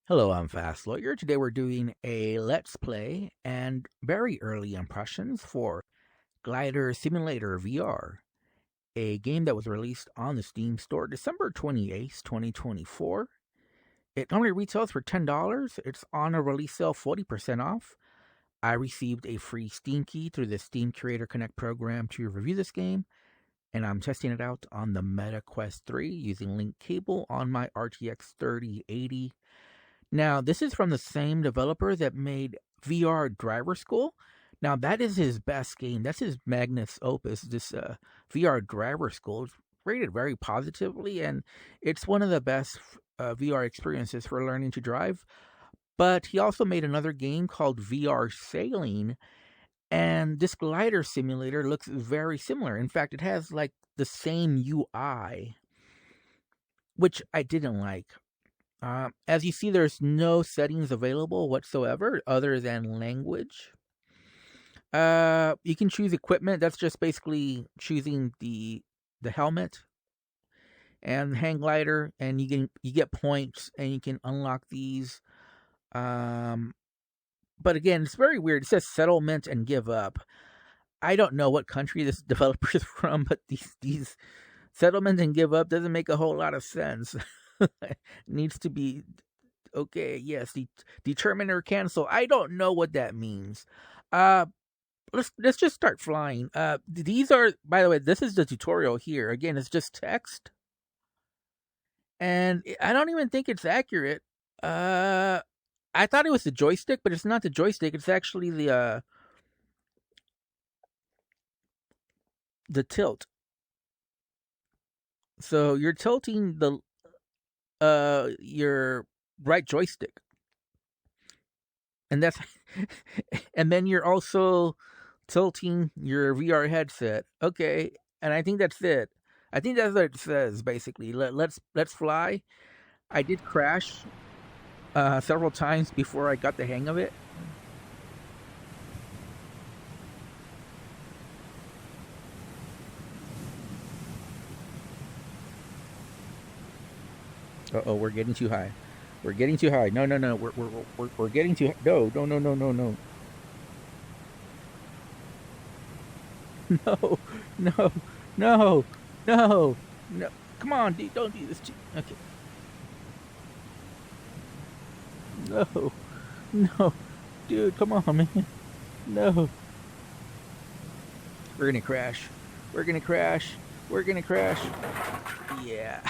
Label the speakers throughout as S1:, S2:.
S1: Hello, I'm Fast Lawyer. Today we're doing a Let's Play and very early impressions for Glider Simulator VR, a game that was released on the Steam Store December 28th, 2024. It normally retails for $10. It's on a release sale 40% off. I received a free Steam key through the Steam Creator Connect program to review this game, and I'm testing it out on the Meta Quest 3 using link cable on my RTX 3080. Now, this is from the same developer that made VR Driver School. Now, that is his best game. That's his magnus opus, this VR Driver School. It's rated very positively, and it's one of the best VR experiences for learning to drive. But he also made another game called VR Sailing, and this glider simulator looks very similar. In fact, it has like the same UI, which I didn't like. As you see, there's no settings available whatsoever other than language. You can choose equipment. That's just basically choosing the helmet and the hang glider, and you get points, and you can unlock these. But again, it's very weird. It says settlement and give up. I don't know what country this developer is from, but these settlement and give up doesn't make a whole lot of sense. Needs to be okay. Yes, determine or cancel. I don't know what that means. Let's just start flying. These are, by the way, this is the tutorial here. Again, it's just text, and I don't even think it's accurate. I thought it was the joystick, but it's not the joystick. It's actually the tilt. So you're tilting your right joystick, and that's and then you're also tilting your VR headset. Okay, and I think that's it. I think that's what it says basically. Let's fly. I did crash several times before I got the hang of it. Uh-oh, we're getting too high. We're getting too high. No. We're getting too no. No. No. No. No. No. Come on, D, don't do this to okay. No. No. Dude, come on, man. No. We're gonna crash. We're gonna crash. We're gonna crash. Yeah.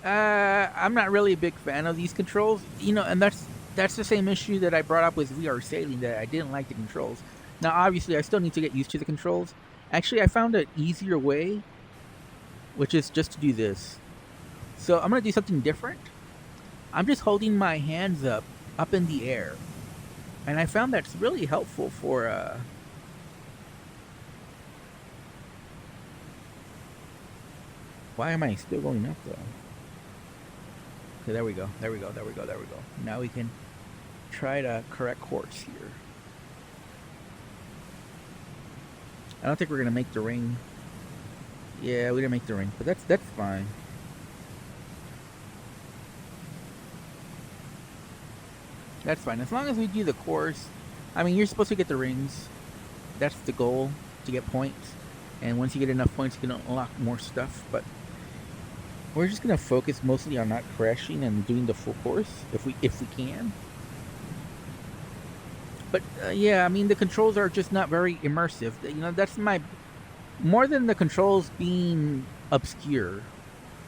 S1: I'm not really a big fan of these controls, and that's the same issue that I brought up with VR Sailing, that I didn't like the controls. Now, obviously, I still need to get used to the controls. Actually, I found an easier way, which is just to do this. So I'm going to do something different. I'm just holding my hands up in the air. And I found that's really helpful for... Why am I still going up, though? Okay, there we go. Now we can try to correct course here. I don't think we're going to make the ring. Yeah, we didn't make the ring, but that's fine. That's fine. As long as we do the course. I mean, you're supposed to get the rings. That's the goal, to get points. And once you get enough points, you can unlock more stuff. But we're just going to focus mostly on not crashing and doing the full course, if we can. But yeah, I mean, the controls are just not very immersive. That's more than the controls being obscure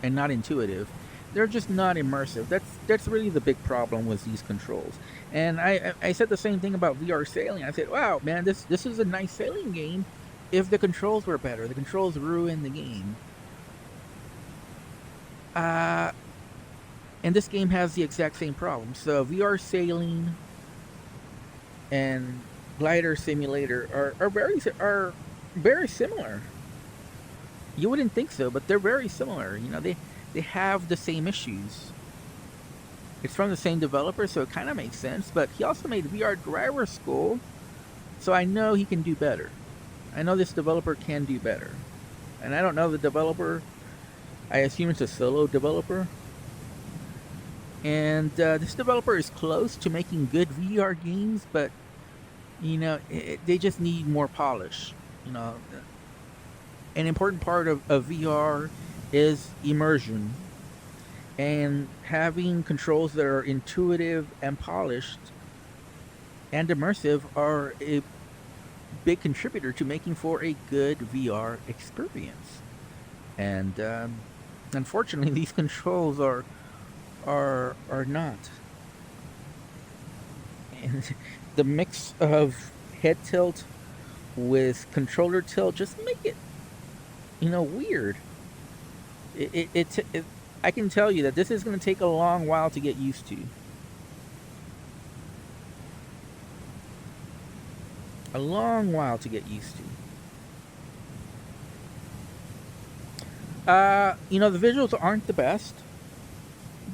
S1: and not intuitive. They're just not immersive. That's really the big problem with these controls. And I said the same thing about VR Sailing. I said, wow, man, this is a nice sailing game if the controls were better. The controls ruin the game. And this game has the exact same problem. So VR Sailing and Glider Simulator are very similar. You wouldn't think so, but they're very similar. They have the same issues. It's from the same developer, so it kind of makes sense. But he also made VR Driver School, so I know he can do better. I know this developer can do better. And I don't know the developer. I assume it's a solo developer. And this developer is close to making good VR games, but they just need more polish. You know, an important part of VR is immersion, and having controls that are intuitive and polished and immersive are a big contributor to making for a good VR experience. And unfortunately, these controls are not. And the mix of head tilt with controller tilt just make it weird. It I can tell you that this is going to take a long while to get used to. A long while to get used to. The visuals aren't the best,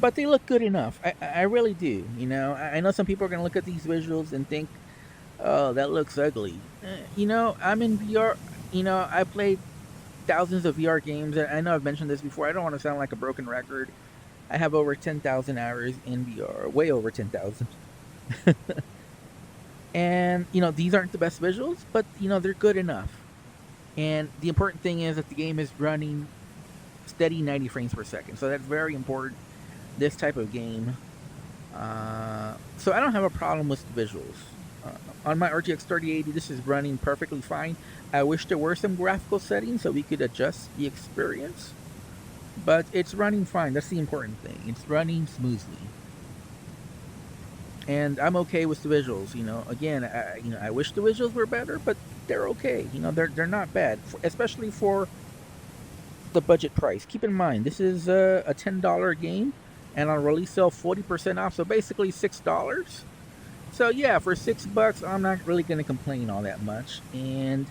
S1: but they look good enough. I really do. I know some people are going to look at these visuals and think, oh, that looks ugly. I'm in VR. I played thousands of VR games. I know I've mentioned this before. I don't want to sound like a broken record. I have over 10,000 hours in VR, way over 10,000. And, these aren't the best visuals, but, they're good enough. And the important thing is that the game is running steady 90 frames per second. So that's very important, this type of game. So I don't have a problem with the visuals. On my RTX 3080, this is running perfectly fine. I wish there were some graphical settings so we could adjust the experience. But it's running fine. That's the important thing. It's running smoothly. And I'm okay with the visuals. Again, I wish the visuals were better, but they're okay. They're not bad, especially for the budget price. Keep in mind, this is a $10 game, and on release sale 40% off, so basically $6. So yeah, for $6, I'm not really going to complain all that much. And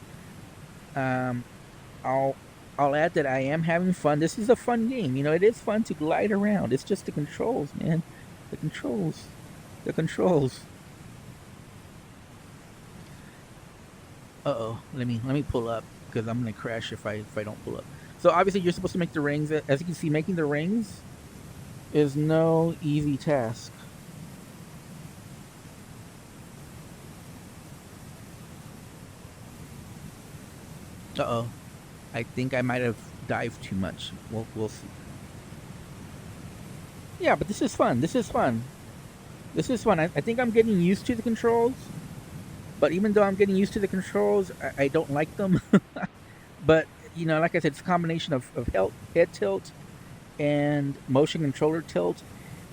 S1: I'll add that I am having fun. This is a fun game. It is fun to glide around. It's just the controls, man. The controls. Uh-oh. Let me pull up, because I'm gonna crash if I don't pull up. So obviously you're supposed to make the rings. As you can see, making the rings is no easy task. Uh-oh. I think I might have dived too much. We'll see. Yeah, but this is fun. I think I'm getting used to the controls. But even though I'm getting used to the controls, I don't like them. But, like I said, it's a combination of head tilt and motion controller tilt.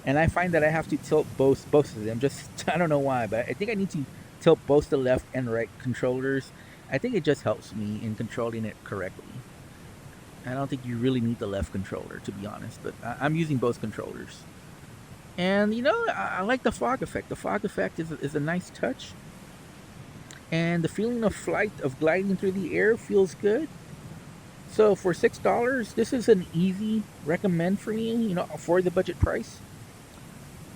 S1: And I find that I have to tilt both of them. Just, I don't know why, but I think I need to tilt both the left and right controllers. I think it just helps me in controlling it correctly. I don't think you really need the left controller, to be honest. But I'm using both controllers. And, I like the fog effect. The fog effect is a nice touch. And the feeling of flight, of gliding through the air, feels good. So for $6, this is an easy recommend for me, for the budget price.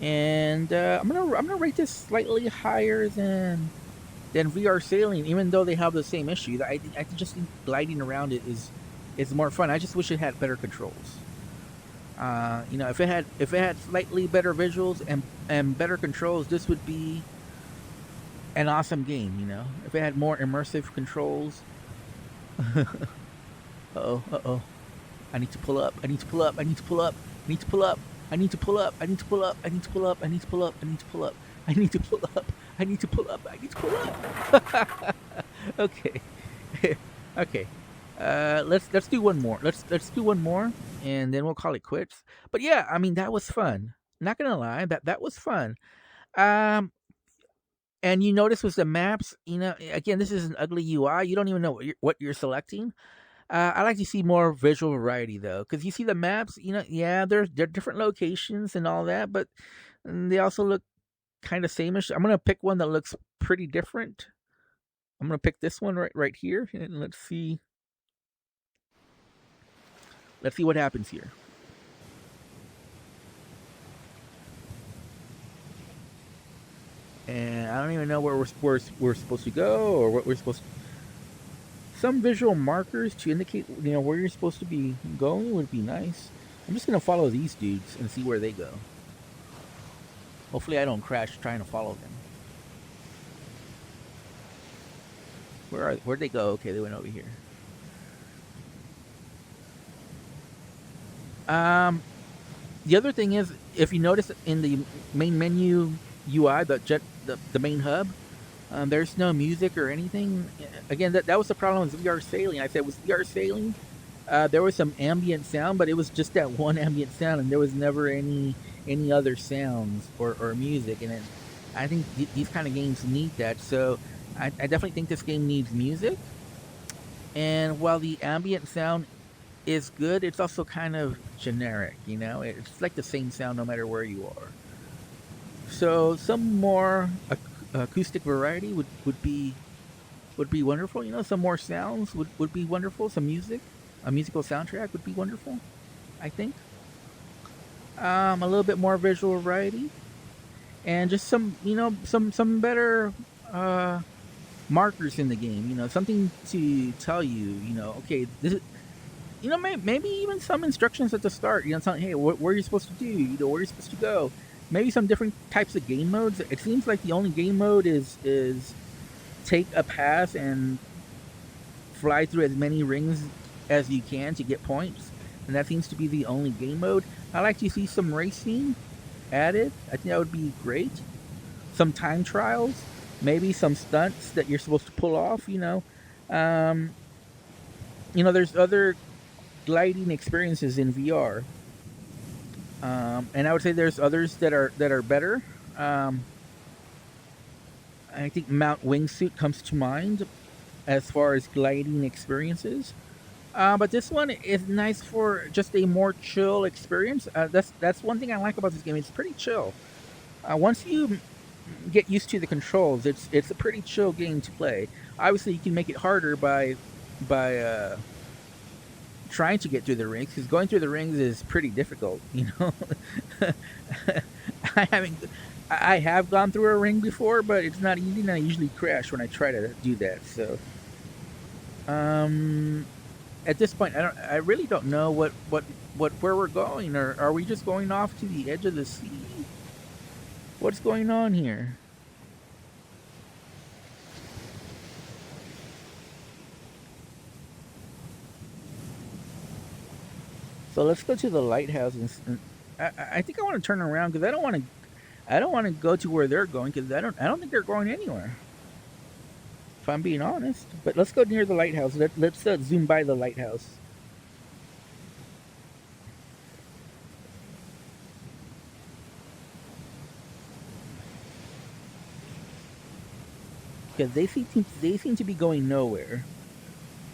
S1: And I'm gonna rate this slightly higher than VR Sailing, even though they have the same issue. I just think gliding around it is more fun. I just wish it had better controls. If it had slightly better visuals and better controls, this would be an awesome game. If it had more immersive controls. Uh-oh. I need to pull up. I need to pull up. I need to pull up. I need to pull up. I need to pull up. I need to pull up. I need to pull up. I need to pull up. I need to pull up. I need to pull up. I need to pull up. Okay. Okay. Let's do one more. Let's do one more, and then we'll call it quits. But yeah, I mean, that was fun. Not gonna lie, that was fun. Um, and you notice with the maps, again, this is an ugly UI. You don't even know what you're selecting. I like to see more visual variety though, because you see the maps. Yeah, they're different locations and all that, but they also look kind of sameish. I'm gonna pick one that looks pretty different. I'm gonna pick this one right here, and let's see. Let's see what happens here. And I don't even know where we're supposed to go, or what we're supposed to. Some visual markers to indicate where you're supposed to be going would be nice. I'm just gonna follow these dudes and see where they go. Hopefully I don't crash trying to follow them. Where'd they go? Okay, they went over here. Um, the other thing is, if you notice in the main menu UI, the main hub, there's no music or anything. Again, that was the problem with VR sailing. I said with VR sailing, there was some ambient sound, but it was just that one ambient sound, and there was never any other sounds or music. And I think these kind of games need that. So I definitely think this game needs music. And while the ambient sound is good, it's also kind of generic. It's like the same sound no matter where you are. So some more acoustic variety would be wonderful. Some more sounds would be wonderful. Some music, a musical soundtrack would be wonderful. I think a little bit more visual variety, and just some better markers in the game. Something to tell you. Okay, this. Maybe even some instructions at the start. Telling, hey, where you're supposed to do. Where you're supposed to go. Maybe some different types of game modes. It seems like the only game mode is take a pass and fly through as many rings as you can to get points, and that seems to be the only game mode. I like to see some racing added. I think that would be great. Some time trials, maybe some stunts that you're supposed to pull off. There's other gliding experiences in VR, and I would say there's others that are better. I think Mount Wingsuit comes to mind as far as gliding experiences. But this one is nice for just a more chill experience. That's one thing I like about this game. It's pretty chill. Once you get used to the controls, it's a pretty chill game to play. Obviously, you can make it harder by trying to get through the rings, because going through the rings is pretty difficult. I haven't. I have gone through a ring before, but it's not easy, and I usually crash when I try to do that. So, at this point, I really don't know where we're going, or are we just going off to the edge of the sea? What's going on here? So let's go to the lighthouse, and I think I want to turn around because I don't want to go to where they're going, because I don't think they're going anywhere. If I'm being honest, but let's go near the lighthouse. Let's zoom by the lighthouse. Because they seem to be going nowhere,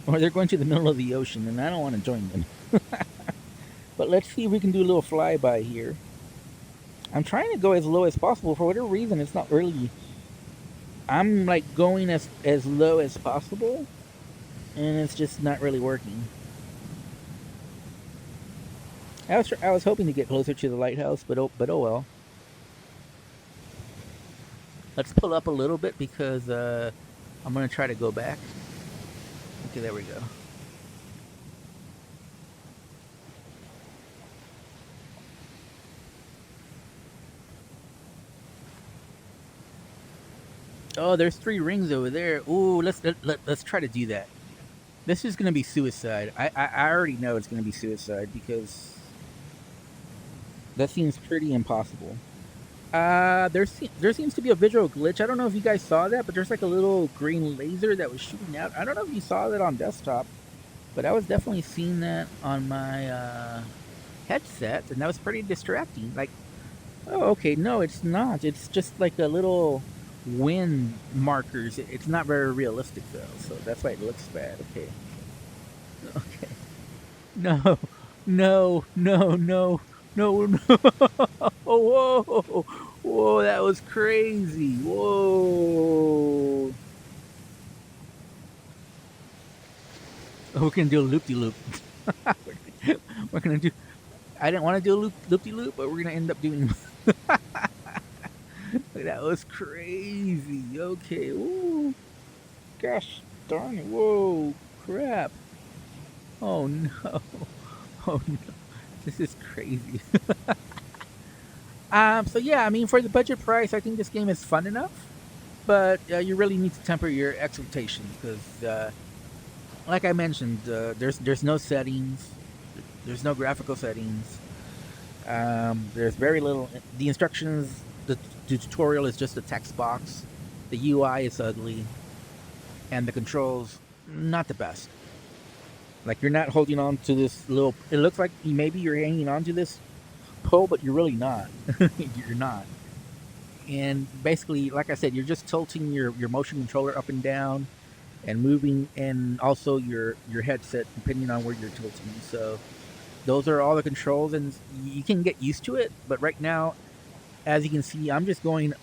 S1: or they're going to the middle of the ocean, and I don't want to join them. But let's see if we can do a little flyby here. I'm trying to go as low as possible. For whatever reason, it's not really. I'm like going as low as possible, and it's just not really working. I was hoping to get closer to the lighthouse, but oh well. Let's pull up a little bit because I'm gonna try to go back. Okay, there we go. Oh, there's 3 rings over there. Ooh, let's try to do that. This is gonna be suicide. I already know it's gonna be suicide because that seems pretty impossible. There seems to be a visual glitch. I don't know if you guys saw that, but there's like a little green laser that was shooting out. I don't know if you saw that on desktop, but I was definitely seeing that on my headset, and that was pretty distracting. Like, oh, okay, no, it's not. It's just like a little wind markers. It's not very realistic though, so that's why it looks bad. Okay, okay. No, no, no, no, no, no. Whoa, whoa, that was crazy. Whoa. Oh, we're gonna do a loop de loop. We're gonna do. I didn't want to do a loop de loop, but we're gonna end up doing. That was crazy. Okay. Ooh. Gosh darn it. Whoa. Crap. Oh no. Oh no. This is crazy. So yeah, I mean, for the budget price, I think this game is fun enough, but you really need to temper your expectations because, like I mentioned, there's no settings, there's no graphical settings. There's very little. The instructions, the tutorial is just a text box. The UI is ugly, and the controls not the best. Like you're not holding on to this little. It looks like maybe you're hanging on to this pole, but you're really not. You're not. And basically, like I said, you're just tilting your motion controller up and down, and moving, and also your headset depending on where you're tilting. So those are all the controls, and you can get used to it. But right now, as you can see, I'm just going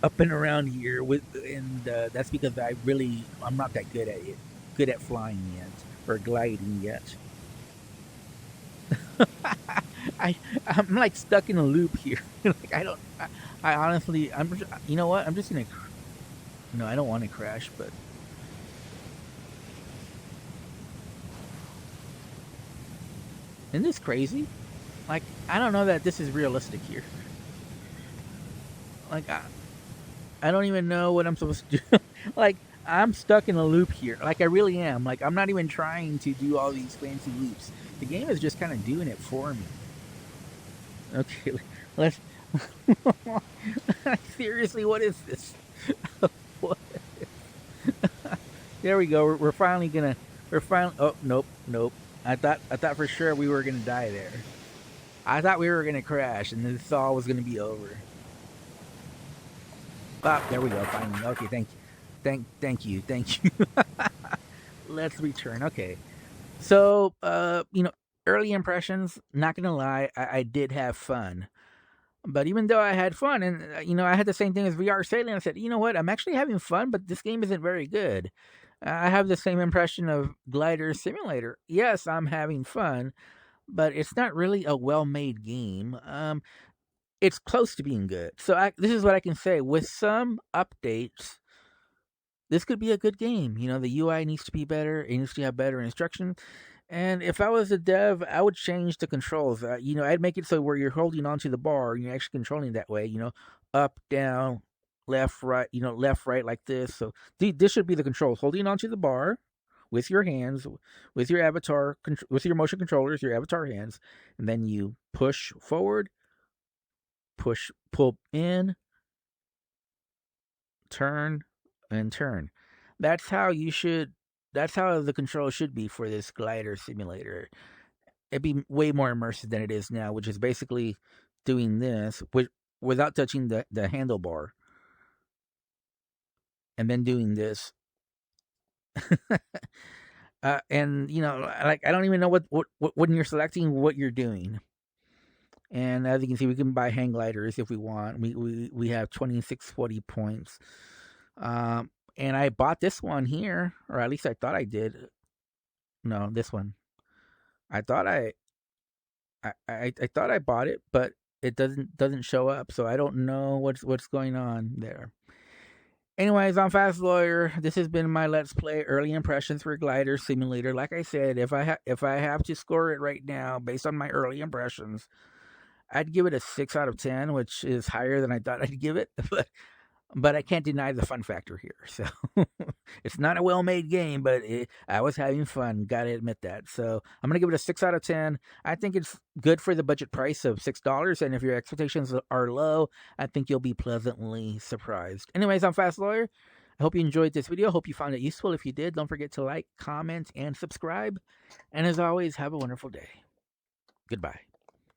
S1: up and around here and that's because I'm not that good at flying yet or gliding yet. I I'm like stuck in a loop here. Like I honestly you know what? I'm just gonna no, I don't want to crash, but isn't this crazy? Like I don't know that this is realistic here. Like I don't even know what I'm supposed to do. Like I'm stuck in a loop here. Like I really am. Like I'm not even trying to do all these fancy loops. The game is just kind of doing it for me. Okay, let's. Seriously, what is this? What? There we go. We're finally gonna. We're finally. Oh nope, nope. I thought for sure we were gonna die there. I thought we were gonna crash, and this all was gonna be over. Ah, there we go. Finally. Okay, thank you, thank you. Let's return. Okay. So, early impressions. Not gonna lie, I did have fun. But even though I had fun, and I had the same thing as VR Sailing, I said, you know what, I'm actually having fun, but this game isn't very good. I have the same impression of Glider Simulator. Yes, I'm having fun, but it's not really a well-made game. It's close to being good. So this is what I can say: with some updates, this could be a good game. The UI needs to be better. It needs to have better instruction. And if I was a dev, I would change the controls. I'd make it so where you're holding onto the bar and you're actually controlling that way. Up, down, left, right. Left, right, like this. So this should be the controls: holding onto the bar with your hands, with your avatar, with your motion controllers, your avatar hands, and then you push forward, pull in, turn, and turn. That's how you should. That's how the control should be for this glider simulator. It'd be way more immersive than it is now, which is basically doing this without touching the handlebar, and then doing this. And like I don't even know what when you're selecting what you're doing. And as you can see, we can buy hang gliders if we want. We have 2640 points. And I bought this one here, or at least I thought I did. No, this one. I thought I thought I bought it, but it doesn't show up, so I don't know what's going on there. Anyways, I'm Fast Lawyer. This has been my Let's Play early impressions for Glider Simulator. Like I said, if I have to score it right now based on my early impressions, I'd give it a 6 out of 10, which is higher than I thought I'd give it. But I can't deny the fun factor here. So it's not a well-made game, but I was having fun. Gotta admit that. So I'm gonna give it a 6 out of 10. I think it's good for the budget price of $6. And if your expectations are low, I think you'll be pleasantly surprised. Anyways, I'm Fast Lawyer. I hope you enjoyed this video. Hope you found it useful. If you did, don't forget to like, comment, and subscribe. And as always, have a wonderful day. Goodbye.